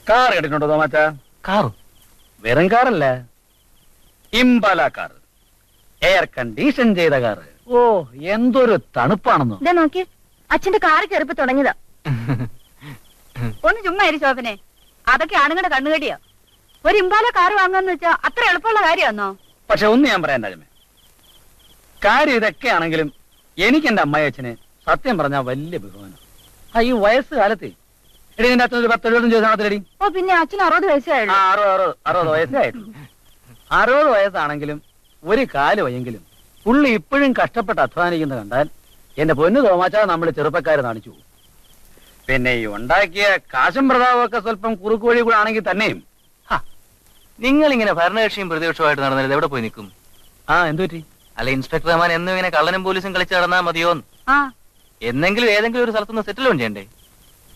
Car കേട്ടിട്ടുണ്ടോ തോമാച്ച? കാറോ? വെറും കാറല്ല, ഇംബാല car, air condition ചെയ്ത കാർ. ഓ, എന്തൊരു തണുപ്പാണെന്നോ. ഇതാ നോക്കി, അച്ഛന്റെ കാറ് കയറിപ്പോ തുടങ്ങിയതാ. ഒന്ന് ചുമ്മാ ഇരി ശോഭനെ, അതൊക്കെ ആണുങ്ങളുടെ കണ്ണുകടിയോ? ഒരു ഇംബാല കാറ് വാങ്ങാന്ന് വെച്ചാ അത്ര എളുപ്പമുള്ള കാര്യമാണോ? പക്ഷെ ഒന്ന് ഞാൻ പറയാൻ രാജമേ, കാര്യം ഇതൊക്കെ ആണെങ്കിലും എനിക്ക് എന്റെ അമ്മായി സത്യം പറഞ്ഞാൽ വലിയ ബഹുമാനം. ഈ വയസ്സുകാലത്ത് എടി നിന്റെ അച്ഛൻ ഒരു 10-70 ദിവസമാണത്തിലടി. ഓ പിന്നെ അച്ഛന് 60 വയസ്സായുള്ളൂ. 60 വയസ്സായിട്ടുള്ളൂ. 60 വയസ്സാണെങ്കിലും ഒരു കാല് വയ്യെങ്കിലും പുള്ളി ഇപ്പോഴും കഷ്ടപ്പെട്ട് അധ്വാനിക്കുന്നത് കണ്ടാൽ എന്റെ പൊന്നു തോമാച്ചാ നമ്മൾ ചെറുപ്പക്കാരെ നാണിച്ചു പോകും. പിന്നെ ഈ ഉണ്ടാക്കിയ കാശും പ്രതാപവും ഒക്കെ സ്വല്പം കുറുക്ക് വഴി കൂടെ ആണെങ്കിൽ തന്നെയും. നിങ്ങൾ ഇങ്ങനെ ഭരണകക്ഷിയും പ്രതിപക്ഷമായിട്ട് നടന്നത് എവിടെ പോയി നിൽക്കും? എന്തു പറ്റി? അല്ല, ഇൻസ്പെക്ടർ റഹ്മാൻ എന്നും ഇങ്ങനെ കള്ളനും പോലീസും കളിച്ച് നടന്നാ മതിയോ? എന്നെങ്കിലും ഏതെങ്കിലും ഒരു സ്ഥലത്തുനിന്ന് സെറ്റിൽ ഡൗൺ ചെയ്യണ്ടേ?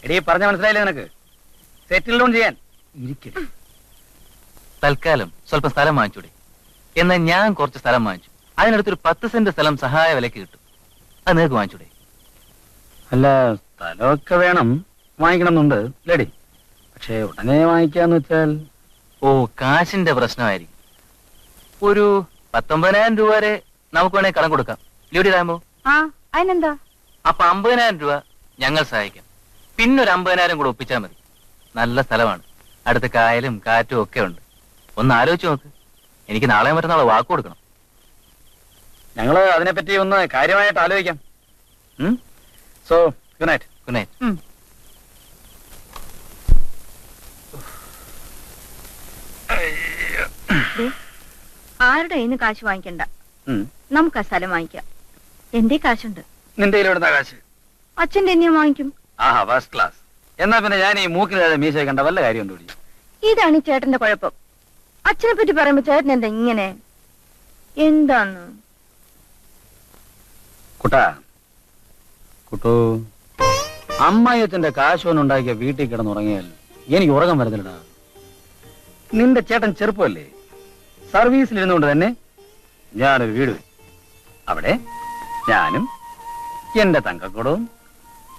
എടീ, പറഞ്ഞ മനസ്സിലായില്ലേ നിനക്ക്? സെറ്റിൽ ഡൗൺ ചെയ്യാൻ ഇരിക്കട്ടെ. തൽക്കാലം സ്വല്പം സ്ഥലം വാങ്ങിച്ചൂടെ? എന്നാൽ ഞാൻ കുറച്ച് സ്ഥലം വാങ്ങിച്ചു. അതിനടുത്തൊരു 10 സെന്റ് സ്ഥലം സഹായ വിലക്ക് കിട്ടും. അത് നിങ്ങൾക്ക് വാങ്ങിച്ചൂടെ? അല്ല, സ്ഥലമൊക്കെ വേണം, വാങ്ങിക്കണം എന്നുണ്ട് ലേഡി. പക്ഷെ ഉടനെ വാങ്ങിക്കാന്ന് വെച്ചാൽ കാശിന്റെ പ്രശ്നമായിരിക്കും. ഒരു 19,000 രൂപ വരെ നമുക്ക് വേണേ കടം കൊടുക്കാം. ലേഡി രാമോ? അതിനെന്താ? അപ്പൊ 50,000 രൂപ ഞങ്ങൾ സഹായിക്കാം. പിന്നൊരു 50,000 കൂടെ ഒപ്പിച്ചാൽ മതി. നല്ല സ്ഥലമാണ്, അടുത്ത് കായലും കാറ്റും ഒക്കെ ഉണ്ട്. ഒന്ന് ആലോചിച്ച് നോക്ക്. എനിക്ക് നാളെ മറ്റന്നാളെ വാക്ക് കൊടുക്കണം. ഞങ്ങള് അതിനെപ്പറ്റി ഒന്ന് കാര്യമായിട്ട് ആലോചിക്കാം. So good night. Good night. ആരുടെ കയ്യിൽ നിന്ന് കാശ് വാങ്ങിക്കണ്ട, നമുക്ക് ആ സ്ഥലം വാങ്ങിക്കാം. എന്റെ കാശുണ്ട്. നിന്റെ കയ്യിലെവിടുന്ന കാശ്? അച്ഛന്റെ എന്നെയും വാങ്ങിക്കും. First class. എന്നാ പിന്നെ ഞാൻ ഈ മൂക്കിൽ മീശ കണ്ട വല്ല കാര്യം ഉണ്ടോ? ഇതാണ് ഈ ചേട്ടന്റെ കുഴപ്പം. അച്ഛനെ പറ്റി പറയുമ്പോ ചേട്ടൻ എന്താ ഇങ്ങനെ? എന്താന്ന് കുട്ടു, അമ്മായിയച്ഛന്റെ കാശോനുണ്ടാക്കിയ വീട്ടിൽ കിടന്നുറങ്ങിയാൽ എനിക്ക് ഉറക്കം വരുന്നില്ലടാ. നിന്റെ ചേട്ടൻ ചെറുപ്പമല്ലേ, സർവീസിലിരുന്നുകൊണ്ട് തന്നെ ഞാനൊരു വീട് വെച്ചു. അവിടെ ഞാനും എന്റെ തങ്കക്കുടവും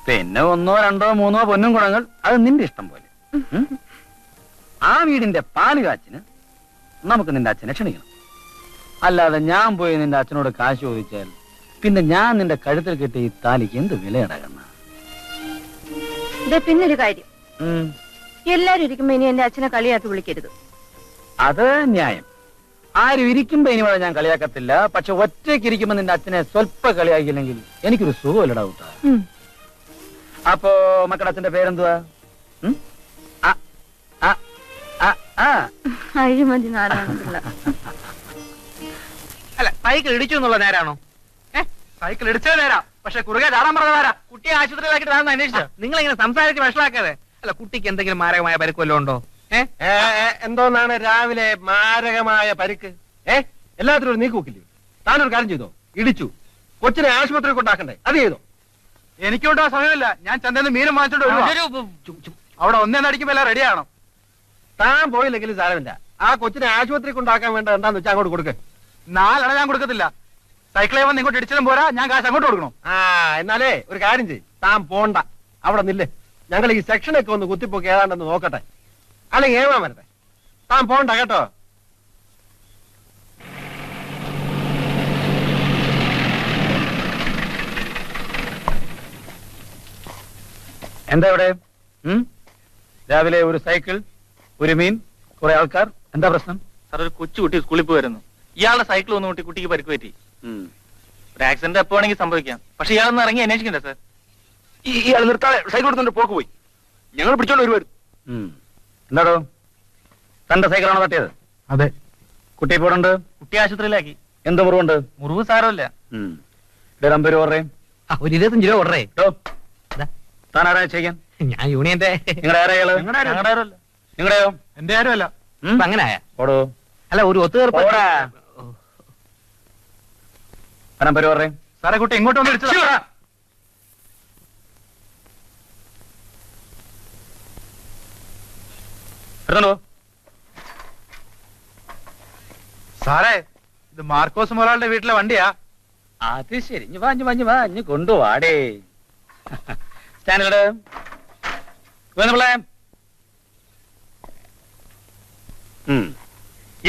പിന്നെ 1, 2, 3 പൊന്നും കുടങ്ങൾ, അത് നിന്റെ ഇഷ്ടം പോലെ. ആ വീടിന്റെ പാല് കാച്ചിന് നമുക്ക് നിന്റെ അച്ഛനെ ക്ഷണിക്കണം. അല്ലാതെ ഞാൻ പോയി നിന്റെ അച്ഛനോട് കാശ് ചോദിച്ചാൽ പിന്നെ ഞാൻ നിന്റെ കഴുത്തിൽ കെട്ടി ഈ താലിക്ക് എന്ത് വിലയടകണ്ണ? പിന്നൊരു കാര്യം, എല്ലാരും ഇരിക്കുമ്പോ ഇനി എന്റെ അച്ഛനെ കളിയാക്കി വിളിക്കരുത്. അത് ന്യായം. ആരും ഇരിക്കുമ്പോ ഇനി വരെ ഞാൻ കളിയാക്കത്തില്ല. പക്ഷെ ഒറ്റയ്ക്ക് ഇരിക്കുമ്പോ നിന്റെ അച്ഛനെ സ്വല്പ കളിയാക്കിയില്ലെങ്കിൽ എനിക്കൊരു സുഖമില്ലടാ കൂട്ടാ. അപ്പോ മക്കളുടെ അച്ഛന്റെ പേരെന്തുവാ? അഴിമതി നാരായണപിള്ള. അല്ല, സൈക്കിൾ ഇടിച്ചു എന്നുള്ള നേരാണോ? സൈക്കിൾ ഇടിച്ചത് നേരാ, പക്ഷെ കുറുകെ ചാടാൻ പറഞ്ഞതാരാ? കുട്ടിയെ ആശുപത്രിയിലാക്കിട്ട് അന്വേഷിച്ച നിങ്ങൾ ഇങ്ങനെ സംസാരിച്ച് വഷളാക്കാതെ. അല്ല, കുട്ടിക്ക് എന്തെങ്കിലും മാരകമായ പരിക്ക് വല്ലതും ഉണ്ടോ? എന്തോന്നാണ് രാവിലെ മാരകമായ പരിക്ക്? എല്ലാത്തിനും ഒരു നീക്കുക്കില്ലേ? താനൊരു കാര്യം ചെയ്തോ? ഇടിച്ചു, കൊച്ചിനെ ആശുപത്രി കൊണ്ടാക്കണ്ടേ? അത് ചെയ്തോ? എനിക്കൊണ്ടോ സമയമില്ല. ഞാൻ ചന്തന്ന് മീനും വാങ്ങിച്ചോണ്ട് അവിടെ ഒന്നേന്നടിക്കുമ്പോ എല്ലാം റെഡിയാണോ? താൻ പോയില്ലെങ്കിലും സാരമില്ല. ആ കൊച്ചിനെ ആശുപത്രി കൊണ്ടാക്കാൻ വേണ്ട എന്താന്ന് വെച്ചാൽ അങ്ങോട്ട് കൊടുക്ക. 4 അണ ഞാൻ കൊടുക്കത്തില്ല. സൈക്കിളെ വന്ന് ഇങ്ങോട്ട് ഇടിച്ചാലും പോരാ, ഞാൻ കാശ് അങ്ങോട്ട് കൊടുക്കണോ? എന്നാലേ ഒരു കാര്യം ചെയ്യും, താൻ പോണ്ട, അവിടെ നില്ലേ. ഞങ്ങൾ ഈ സെക്ഷനൊക്കെ ഒന്ന് കുത്തിപ്പൊക്കെ ഏതാണ്ടെന്ന് നോക്കട്ടെ, അല്ലെങ്കിൽ ഏമാ വരട്ടെ. താൻ പോണ്ട കേട്ടോ. എന്താ ഇവിടെ? രാവിലെ ഒരു സൈക്കിൾ, ഒരു മീൻ, കുറെ ആൾക്കാർ. എന്താ പ്രശ്നം? സാർ, ഒരു കൊച്ചുകുട്ടി സ്കൂളിൽ പോയിരുന്നു. ഇയാളുടെ സൈക്കിൾ ഒന്ന് കൂട്ടി കുട്ടിക്ക് പരിക്ക് പറ്റി. ഒരു ആക്സിഡന്റ് എപ്പോ വേണമെങ്കിൽ സംഭവിക്കാം. പക്ഷെ ഇയാളൊന്ന് ഇറങ്ങി അന്വേഷിക്കണ്ടേ സാർ? ഇയാൾ നിർത്താതെ സൈക്കിൾ എടുത്തോണ്ട് പോക്ക് പോയി. ഞങ്ങൾ പിടിച്ചോണ്ട് വരുവാൻ. എന്താടോ, തന്റെ സൈക്കിളാണോ തട്ടിയത്? അതെ. കുട്ടി പോടുണ്ട്? കുട്ടി ആശുപത്രിയിലാക്കി. എന്ത് മുറിവുണ്ട്? മുറിവ് സാരമില്ല. നമ്പർ ഓർഡറേ. ഒരു 25 രൂപ ഓർഡറേ. താൻ ആരാ ചെയ്യാൻ? ഞാൻ യൂണിയന്റെ. നിങ്ങളുടെ ആരെയാള്? നിങ്ങളുടെയോ? എന്റെ ആരും അല്ല. അങ്ങനായ ഓടോ. അല്ല, ഒരു ഒത്തുതീർപ്പ്. നമ്പർ ഓർഡറേ. സാറേ, കുട്ടി ഇങ്ങോട്ട് വന്ന് ഇടിച്ചതാ. സാറേ, ഇത് മാർക്കോസ് മൊറാളുടെ വീട്ടിലെ വണ്ടിയാ. അത് ശരി. വാഞ്ഞു കൊണ്ടുവാടേ. സ്റ്റാൻഡേർഡ്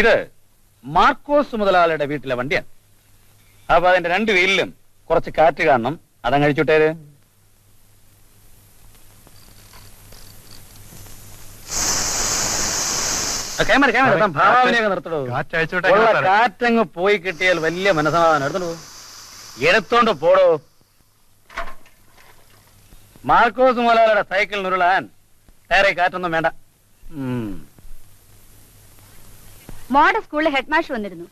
ഇത് മാർക്കോസ് മുതലാളിയുടെ വീട്ടിലെ വണ്ടിയാണ്. അപ്പൊ അതിന്റെ രണ്ട് വീലിലും കുറച്ച് കാറ്റ് കാണണം. അതങ്ങ് അഴിച്ചുവിട്ടേര്. ഭാവനയൊക്കെ നിർത്തടോ. ഉള്ള കാറ്റങ്ങ് പോയി കിട്ടിയാൽ വലിയ മനസമാധാനം. എടുത്തോളൂ, എടുത്തോണ്ട് പോടോ. മാർക്കോസ് മുതലാളിയുടെ സൈക്കിൾ നുരുളാൻ വേറെ കാറ്റൊന്നും വേണ്ട. മോഡൽ സ്കൂളിലെ ഹെഡ് മാസ്റ്റർ വന്നിരുന്നു.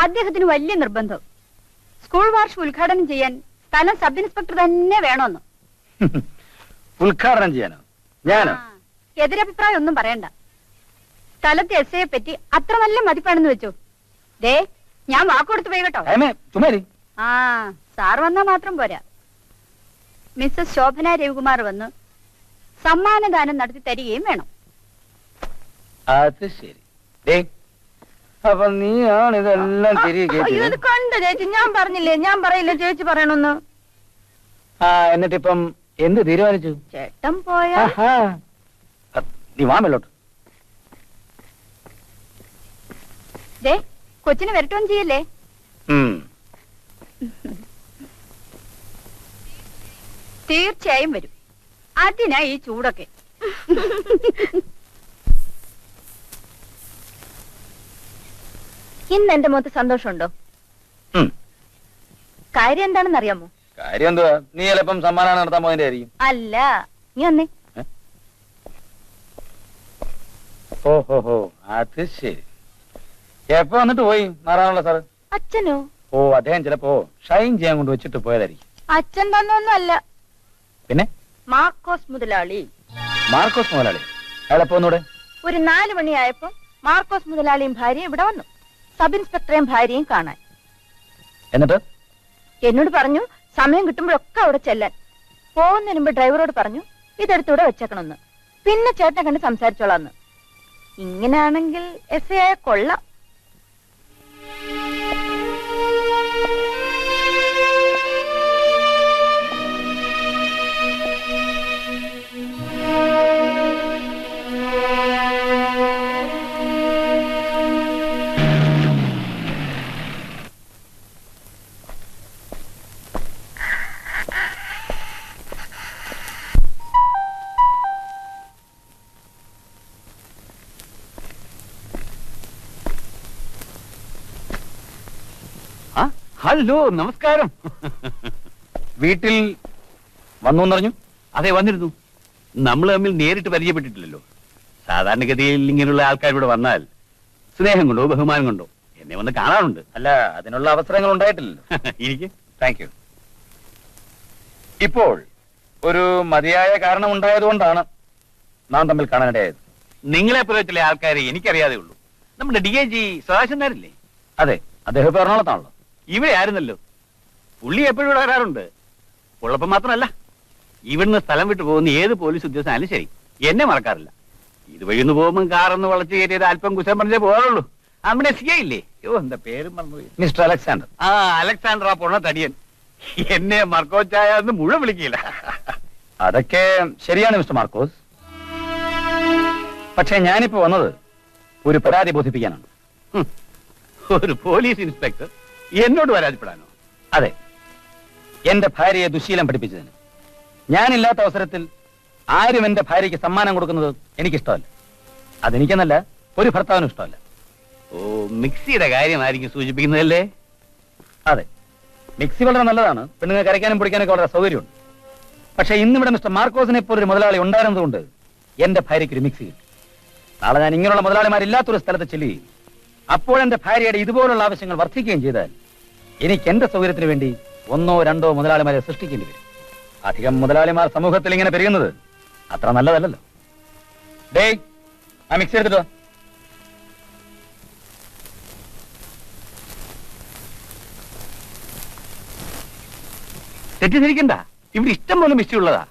അദ്ദേഹത്തിന് വലിയ നിർബന്ധം, സ്കൂൾ വാർഷികം ഉദ്ഘാടനം ചെയ്യാൻ സ്ഥലം സബ് ഇൻസ്പെക്ടർ തന്നെ വേണമെന്ന്. ഉദ്ഘാടനം ചെയ്യാനോ? ഞാനോ? എതിരഭിപ്രായം ഒന്നും പറയണ്ട. സ്ഥലത്തെ എസ് ഐയെ പറ്റി അത്ര നല്ല മതിപ്പാണെന്ന് വെച്ചു. ദേ, ഞാൻ വാക്കുകൊടുത്ത് പോയി കേട്ടോ. ചുമരി ആ, സാർ വന്നാ മാത്രം പോരാ. മിസ്സസ് ശോഭന രവികുമാർ വന്ന് സമ്മാനദാനം നടത്തി തരികയും വേണം. അത് ശരി. അപ്പൊ നീയാണ് ഇതെല്ലാം തിരികെ ഇത് കണ്ടു ചേച്ചി. ഞാൻ പറഞ്ഞില്ലേ, ഞാൻ പറയില്ല, ചേച്ചി പറയണമെന്ന്. എന്നിട്ടിപ്പം എന്ത് തീരുമാനിച്ചു? ചേട്ടൻ പോയാ നീ വാമല്ലോട്ട്. ദേ, കൊച്ചിനെ വരട്ടുകയും ചെയ്യല്ലേ? തീർച്ചയായും വരും. അതിനാ ഈ ചൂടൊക്കെ. ഇന്ന് എന്റെ മുഖത്ത് സന്തോഷമുണ്ടോ? കാര്യം എന്താണെന്ന് അറിയാമോ? കാര്യം എന്തുവാ? നീ ചിലപ്പം സമ്മാനം നടത്താൻ പോയതിന്റെ ആയിരിക്കും. അല്ല, നീ വന്നേ. ഓഹോ, അത് ശരി. എപ്പോ വന്നിട്ട് പോയി നാറാണല്ലോ സാറ്? അച്ഛനോ? ഓ, അദ്ദേഹം ചിലപ്പോ ഷൈൻ ചെയ്യാൻ കൊണ്ട് വെച്ചിട്ട് പോയതായിരിക്കും. അച്ഛൻ തന്നൊന്നും അല്ല. പിന്നെ മാർക്കോസ് മുതലാളി. മാർക്കോസ് മുതലാളി? അയാളെപ്പോ ഒന്നൂടെ? ഒരു 4 മണിയായപ്പോ മാർക്കോസ് മുതലാളിയും ഭാര്യയും ഇവിടെ വന്നു. സബ് ഇൻസ്പെക്ടറേയും ഭാര്യയും കാണാൻ. എന്നിട്ട് എന്നോട് പറഞ്ഞു സമയം കിട്ടുമ്പോഴൊക്കെ അവിടെ ചെല്ലാൻ. പോകുന്നതിന് മുമ്പ് ഡ്രൈവറോട് പറഞ്ഞു ഇതെടുത്തൂടെ വെച്ചേക്കണമെന്ന്. പിന്നെ ചേട്ടനെ കണ്ട് സംസാരിച്ചോളാന്ന്. ഇങ്ങനെയാണെങ്കിൽ എസ് ഐ ആയ കൊള്ളാം. ഹലോ, നമസ്കാരം. വീട്ടിൽ വന്നു എന്നറിഞ്ഞു? അതെ, വന്നിരുന്നു. നമ്മൾ തമ്മിൽ നേരിട്ട് പരിചയപ്പെട്ടിട്ടില്ലല്ലോ. സാധാരണഗതിയിൽ ഇങ്ങനെയുള്ള ആൾക്കാർ ഇവിടെ വന്നാൽ സ്നേഹം കൊണ്ടോ ബഹുമാനം കൊണ്ടോ എന്നെ വന്ന് കാണാറുണ്ട്. അല്ല, അതിനുള്ള അവസരങ്ങൾ ഉണ്ടായിട്ടില്ലല്ലോ. എനിക്ക് താങ്ക് യു. ഇപ്പോൾ ഒരു മതിയായ കാരണം ഉണ്ടായതുകൊണ്ടാണ് നാം തമ്മിൽ കാണാനിടയായത്. നിങ്ങളെ പോലെ ചില ആൾക്കാരെ എനിക്കറിയാതെ ഉള്ളൂ. നമ്മുടെ DIG സദാശിവൻ നായരില്ലേ? അതെ, അദ്ദേഹം ഇപ്പൊ എറണാകുളത്താണല്ലോ. ഇവിടെ ആയിരുന്നല്ലോ. പുള്ളി എപ്പോഴും ഇവിടെ വരാറുണ്ട്. ഉള്ളപ്പം മാത്രമല്ല, ഇവിടുന്ന് സ്ഥലം വിട്ടു പോകുന്ന ഏത് പോലീസ് ഉദ്യോഗസ്ഥനാലും ശരി, എന്നെ മറക്കാറില്ല. ഇതുവഴി ഒന്ന് പോകുമ്പോൾ കാറൊന്ന് വളച്ചു കയറ്റിയത് അല്പം കുശം പറഞ്ഞേ പോകാറുള്ളൂ. നമ്മുടെ SI ഇല്ലേ? എന്താ പേരും മറന്നുപോയി. Mister Alexander. അലക്സാണ്ടർ, ആ പൊണ്ണ തടിയൻ എന്നെ മർക്കോച്ചായ എന്ന് മുഴുവൻ വിളിക്കില്ല. അതൊക്കെ ശരിയാണ് മിസ്റ്റർ മാർക്കോസ്. പക്ഷെ ഞാനിപ്പോ വന്നത് ഒരു പരാതി ബോധിപ്പിക്കാനാണ്. ഒരു പോലീസ് ഇൻസ്പെക്ടർ എന്നോട് പരാതിപ്പെടാനോ? അതെ, എന്റെ ഭാര്യയെ ദുശീലം പഠിപ്പിച്ചതിന്. ഞാനില്ലാത്ത അവസരത്തിൽ ആരും എന്റെ ഭാര്യയ്ക്ക് സമ്മാനം കൊടുക്കുന്നത് എനിക്കിഷ്ടമല്ല. അതെനിക്കെന്നല്ല, ഒരു ഭർത്താവിനും ഇഷ്ടമല്ല. ഓ, മിക്സിയുടെ കാര്യമായിരിക്കും സൂചിപ്പിക്കുന്നതല്ലേ? അതെ, മിക്സി വളരെ നല്ലതാണ്. പെണ്ണുങ്ങൾ കരയ്ക്കാനും പൊടിക്കാനൊക്കെ വളരെ സൗകര്യമുണ്ട്. പക്ഷെ ഇന്നിവിടെ മിസ്റ്റർ മാർക്കോസിനെ പോലൊരു മുതലാളി ഉണ്ടായിരുന്നതുകൊണ്ട് എന്റെ ഭാര്യയ്ക്ക് ഒരു മിക്സി കിട്ടി. നാളെ ഞാൻ ഇങ്ങനെയുള്ള മുതലാളിമാരില്ലാത്തൊരു സ്ഥലത്ത് ചെല്ലുകയും അപ്പോൾ എന്റെ ഭാര്യയുടെ ഇതുപോലുള്ള ആവശ്യങ്ങൾ വർദ്ധിക്കുകയും ചെയ്താൽ എനിക്ക് എന്റെ സൗകര്യത്തിന് വേണ്ടി 1 or 2 മുതലാളിമാരെ സൃഷ്ടിക്കേണ്ടി വരും. അധികം മുതലാളിമാർ സമൂഹത്തിൽ ഇങ്ങനെ പെരുകുന്നത് അത്ര നല്ലതല്ലല്ലോ. ഡേ, ആ മിക്സി എടുത്തിട്ടോ. തെറ്റിദ്ധരിക്കണ്ട, ഇവിടെ ഇഷ്ടം പോലെ മിക്സി ഉള്ളതാ.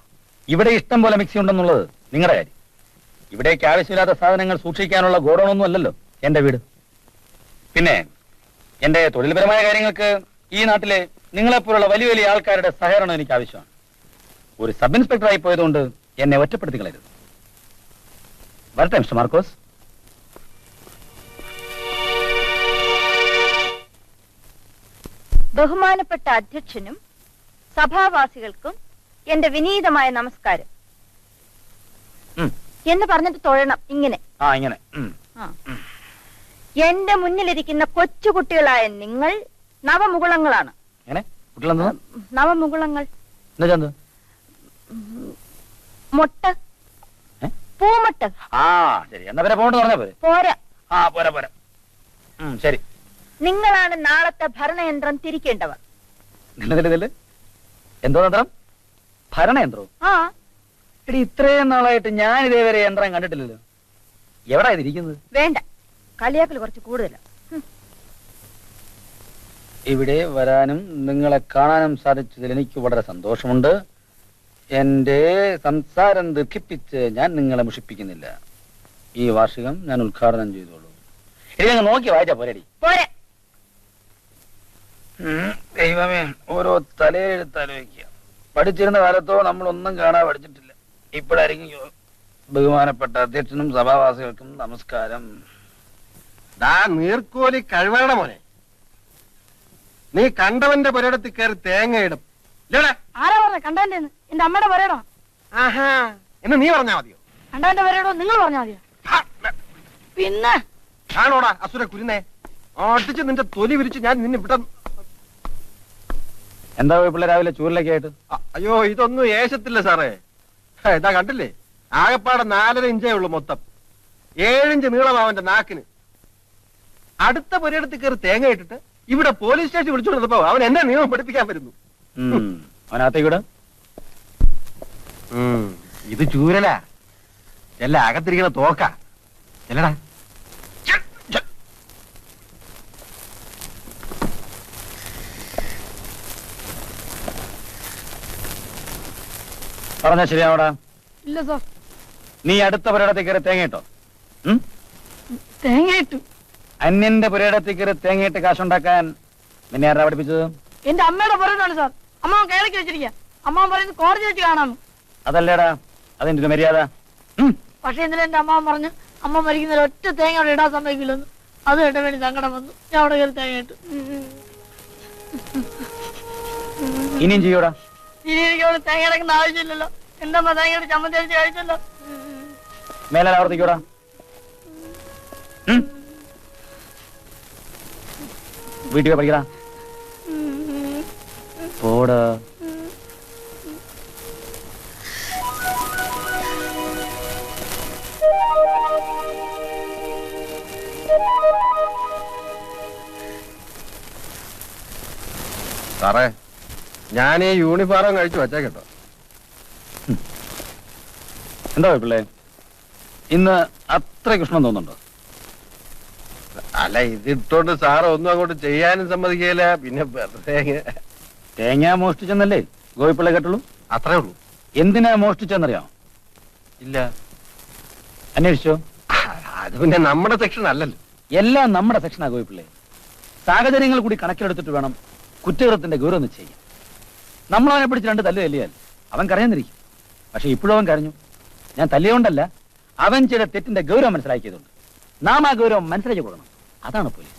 ഇവിടെ ഇഷ്ടം പോലെ മിക്സി ഉണ്ടെന്നുള്ളത് നിങ്ങളുടെ കാര്യം. ഇവിടേക്ക് ആവശ്യമില്ലാത്ത സാധനങ്ങൾ സൂക്ഷിക്കാനുള്ള ഗോഡൌണൊന്നും അല്ലല്ലോ എന്റെ വീട്. പിന്നെ എന്റെ തൊഴിൽപരമായ കാര്യങ്ങൾക്ക് ഈ നാട്ടിലെ നിങ്ങളെപ്പോലുള്ള വലിയ വലിയ ആൾക്കാരുടെ സഹകരണം എനിക്ക് ആവശ്യമാണ്. ഒരു സബ് ഇൻസ്പെക്ടറായി പോയതുകൊണ്ട് എന്നെ ഒറ്റപ്പെടുത്തി കളയരുത്. വരട്ടെ മിസ്റ്റർ മാർക്കോസ്. ബഹുമാനപ്പെട്ട അധ്യക്ഷനും സഭാവാസികൾക്കും എന്റെ വിനീതമായ നമസ്കാരം ഉം. എന്ന് പറഞ്ഞിട്ട് തൊഴണം ഇങ്ങനെ. ആ ഇങ്ങനെ ആ. എന്റെ മുന്നിലിരിക്കുന്ന കൊച്ചുകുട്ടികളായ നിങ്ങൾ നവമുകുളങ്ങളാണ്. എങ്ങനെ കുട്ടികളെന്താ നവമുകുളങ്ങൾ എന്താ എന്ത്? മൊട്ട് പൂമൊട്ട്. ആ ശരി എന്നാ പിന്നെ പോകണ്ടെന്ന് പറഞ്ഞാ പോരെ. പോരാ, ആ പോരാ പോരാ. ശരി. നിങ്ങളാണ് നാളത്തെ ഭരണയന്ത്രം തിരിക്കേണ്ടവർ. എന്തോ യന്ത്രം? ഭരണയന്ത്രോ? ആ, എടി ഇത്രയും നാളായിട്ട് ഞാൻ ഇതേവരെ യന്ത്രം കണ്ടിട്ടില്ലല്ലോ. എവിടാ ഇതിരിക്കുന്നത്? വേണ്ട, കളിയാക്കൽ കുറച്ച് കൂടുതലാണ്. ഇവിടെ വരാനും നിങ്ങളെ കാണാനും സാധിച്ചതിൽ എനിക്ക് വളരെ സന്തോഷമുണ്ട്. എന്റെ സംസാരം ദീർഘിപ്പിച്ച് ഞാൻ നിങ്ങളെ മുഷിപ്പിക്കുന്നില്ല. ഈ വാർഷികം ഞാൻ ഉദ്ഘാടനം ചെയ്തോളൂ. ഇനി ഞങ്ങൾ നോക്കി വായിച്ചാ പോരടി. പോരാ, ദൈവമേ, ഓരോ തലയെഴുത്താലോചിക്കുക. പഠിച്ചിരുന്ന കാലത്തോ നമ്മളൊന്നും കാണാൻ പഠിച്ചിട്ടില്ല. ഇപ്പോഴായിരിക്കും. ബഹുമാനപ്പെട്ട അധ്യക്ഷനും സഭാവാസികൾക്കും നമസ്കാരം. നീർക്കോലി കഴിവണ മോനെ, നീ കണ്ടവന്റെ പുരയിടത്തിൽ കയറി തേങ്ങയിടും. ആരാ പറഞ്ഞ കണ്ടവന്റെ? എന്റെ അമ്മയുടെ പറയണോ? ആഹാ എന്ന് നീ പറഞ്ഞാ മതിയോ? കണ്ടവന്റെ പറയണോ നിങ്ങൾ പറഞ്ഞാ മതിയോ? പിന്നെ കാണോടാ അസുര കുരുന്നേ, അടിച്ച് നിന്റെ തൊലി വിരിച്ച് ഞാൻ നിന്നെ വിട്ട. എന്താ പിള്ളേ രാവിലെ ചൂരിലൊക്കെ ആയിട്ട്? അയ്യോ ഇതൊന്നും ഏശത്തില്ല സാറേ. ഇതാ കണ്ടില്ലേ, ആകപ്പാടെ 4.5 ഇഞ്ചേ ഉള്ളൂ മൊത്തം. 7 ഇഞ്ച് നീളമാവന്റെ നാക്കിന്. അടുത്ത പുരയിടത്തിൽ കയറി തേങ്ങ ഇട്ടിട്ട് ഇവിടെ പോലീസ് സ്റ്റേഷൻ വിളിച്ചുകൊണ്ടപ്പോ അവൻ എന്നെ നിയമം പഠിപ്പിക്കാൻ വരുന്നു. അവനകത്തേക്കൂടെ ഇത് ചൂരലാ, എല്ലാം അകത്തിരിക്കുന്ന തോക്ക ചെല്ലടാ. പറഞ്ഞാ ശരിയാവടാ? ഇല്ല സാർ. നീ അടുത്ത പുരയിടത്തിൽ കയറി തേങ്ങയിട്ടോ? തേങ്ങയിട്ടു. അന്യന്റെ പുരയിടത്തിൽ കയറി തേങ്ങയിട്ട് കാശുണ്ടാക്കാൻ നിന്നെ ആരാ പഠിപ്പിച്ചത്? എന്റെ അമ്മയുടെ പറയണാണ് സാർ. അമ്മ കേളക്കി വെച്ചിരിക്കുക. അമ്മ പറയുന്നത് കോടതി വെച്ച് കാണാമെന്ന്. അതല്ലേടാ അതെന്റെ ഒരു മര്യാദ. പക്ഷെ ഇന്നലെ എന്റെ അമ്മ പറഞ്ഞു അമ്മ മരിക്കുന്ന ഒറ്റ തേങ്ങ അവിടെ ഇടാൻ സമ്മതിക്കില്ലെന്ന്. അത് കേട്ട വേണ്ടി സങ്കടം വന്നു. ഞാൻ അവിടെ കയറി തേങ്ങയിട്ടു. ഇനിയും ചെയ്യൂടാ? ഇനി എനിക്ക് അവിടെ തേങ്ങ അടക്കുന്ന ആവശ്യമില്ലല്ലോ. എന്റെ അമ്മ തേങ്ങയുടെ ചമ്മന്തി അടിച്ച് കഴിച്ചല്ലോ. മേലെ ആവർത്തിക്കൂടാ? വീട്ടിൽ പഠിക്കടാ. പോടാ. സാറേ ഞാൻ ഈ യൂണിഫോം കഴിച്ചു വച്ചാ കേട്ടോ. എന്താ പിള്ളേ ഇന്ന് അത്ര കൃഷ്ണം തോന്നുന്നുണ്ടോ? അല്ല ഇതിട്ടോണ്ട് സാറ് ഒന്നും അങ്ങോട്ട് ചെയ്യാനും സമ്മതിക്കില്ല. പിന്നെ വെറുതെ തേങ്ങ മോഷ്ടിച്ചെന്നല്ലേ ഗോപിപ്പിള്ള കേട്ടുള്ളൂ? അത്രേ ഉള്ളൂ. എന്തിനാ മോഷ്ടിച്ചെന്നറിയാം? ഇല്ല. അന്വേഷിച്ചോ? അത് പിന്നെ നമ്മുടെ സെക്ഷൻ അല്ലല്ലോ. എല്ലാം നമ്മുടെ സെക്ഷനാ ഗോപിപ്പിള്ളേ. സാഹചര്യങ്ങൾ കൂടി കണക്കിലെടുത്തിട്ട് വേണം കുറ്റകൃത്യത്തിന്റെ ഗൗരവം നിശ്ചയിക്കാൻ. നമ്മളവനെ പിടിച്ച് 2 തല്ല് തല്ലിയാൽ അവൻ കരയുന്നിരിക്കും. പക്ഷെ ഇപ്പോഴും അവൻ കരഞ്ഞു. ഞാൻ തല്ലിയോണ്ടല്ല, അവൻ ചെയ്ത തെറ്റിന്റെ ഗൗരവം മനസ്സിലാക്കിയതുകൊണ്ട്. നാം ആ ഗൗരവം മനസ്സിലാക്കി കൊടുക്കണം. അതാണ് പോലീസ്.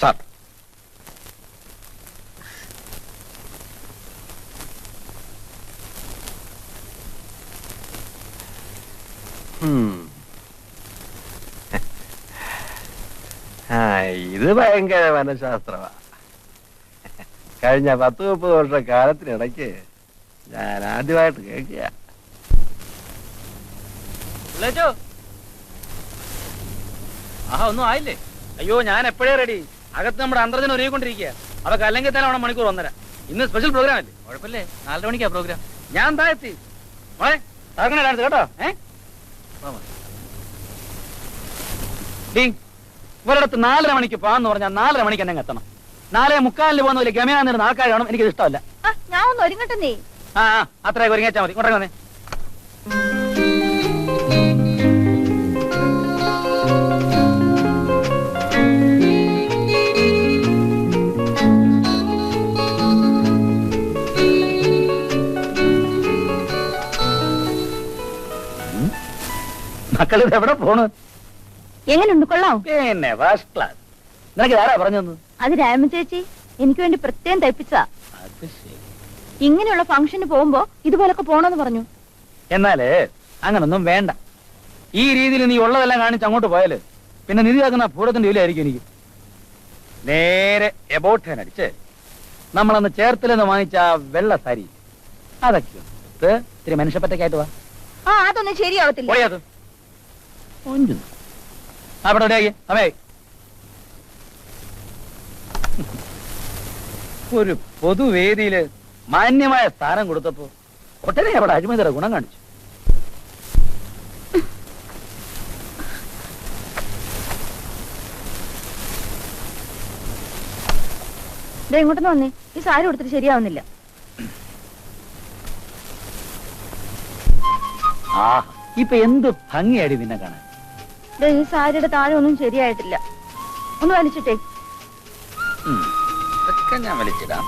സാർ ഇത് ഭയങ്കര മനഃശാസ്ത്രമാ. കഴിഞ്ഞ 10-30 വർഷ കാലത്തിനിടയ്ക്ക് ഞാൻ ആദ്യമായിട്ട് കേൾക്കുക. ഒന്നും ആയില്ലേ? അയ്യോ ഞാൻ എപ്പോഴേ റെഡി. അകത്ത് നമ്മുടെ അന്തർജനം ഒരുങ്ങിക്കൊണ്ടിരിക്കുക. അവക്ക് അല്ലെങ്കിൽ തന്നെ 1 മണിക്കൂർ 1.5. ഇന്ന് സ്പെഷ്യൽ പ്രോഗ്രാം അല്ലേ? കുഴപ്പമില്ലേ, 4 മണിക്കാ പ്രോഗ്രാം. ഞാൻ എന്താ എത്തി മോളെ തകർക്കണ ഡാൻസ് കേട്ടോ. ഇവരിടത്ത് 4:30 മണിക്ക് പോകാന്ന് പറഞ്ഞാൽ 4:30 മണിക്ക് എന്നെ എത്തണം. 4:45 പോകുന്ന പോലെ ഗമയാന്നിരുന്ന ആൾക്കാർ കാണും. എനിക്കിത് ഇഷ്ടമല്ല. ഞാൻ ഒന്ന് ഒരുങ്ങട്ടെ. നീ അത്രയൊക്കെ ഒരുങ്ങിച്ചാൽ മതി. ഇങ്ങോട്ടേ വന്നേ. മക്കളിത് എവിടെ പോണ്? എങ്ങനെയുണ്ട്? കൊള്ളാം. പിന്നെ ഫസ്റ്റ് ക്ലാസ്. നിനക്ക് ആരാ പറഞ്ഞത്? അത് രാമ ചേച്ചി. എനിക്ക് വേണ്ടി പ്രത്യേകം തയ്പ്പിച്ചതാ. അത് ശരി. ഇങ്ങനെയുള്ള ഫംഗ്ഷന് പോകുമ്പോ ഇതുപോലൊക്കെ പോണെന്ന് പറഞ്ഞു. എന്നാലേ അങ്ങനൊന്നും വേണ്ട. ഈ രീതിയിൽ നീ ഉള്ളതെല്ലാം കാണിച്ച് അങ്ങോട്ട് പോയാല് പിന്നെ നിധി ആക്കുന്ന ഭൂതത്തിന്റെ ജോലിയായിരിക്കും എനിക്ക്. നേരെ എബോട്ട് അടിച്ച് നമ്മളന്ന് ചേർത്തിലെന്ന് വാങ്ങിച്ച ആ വെള്ള സാരി അതൊക്കെ ഇത്തിരി മനുഷ്യപ്പറ്റക്കായിട്ട് വാ. ആ അതൊന്നും ശരിയാവത്തില്ല. പോയത് അവിടെ അമേ ഒരു പൊതുവേദിയില് മാന്യമായ സ്ഥാനം കൊടുത്തപ്പോ ഒട്ടനെ അവിടെ അഴിമതിയുടെ ഗുണം കാണിച്ചു. ദേ ഇങ്ങോട്ടൊന്ന് വന്നേ. ഈ സാരി കൊടുത്തിട്ട് ശരിയാവുന്നില്ല. ആ ഇപ്പൊ എന്ത് ഭംഗിയാടി നിന്നെ കാണാൻ. ദേ ഈ സാരിയുടെ താഴെ ഒന്നും ശരിയായിട്ടില്ല. ഒന്ന് വലിച്ചിട്ടേ. ഇതൊക്കെ ഞാൻ വലിച്ചിടാം.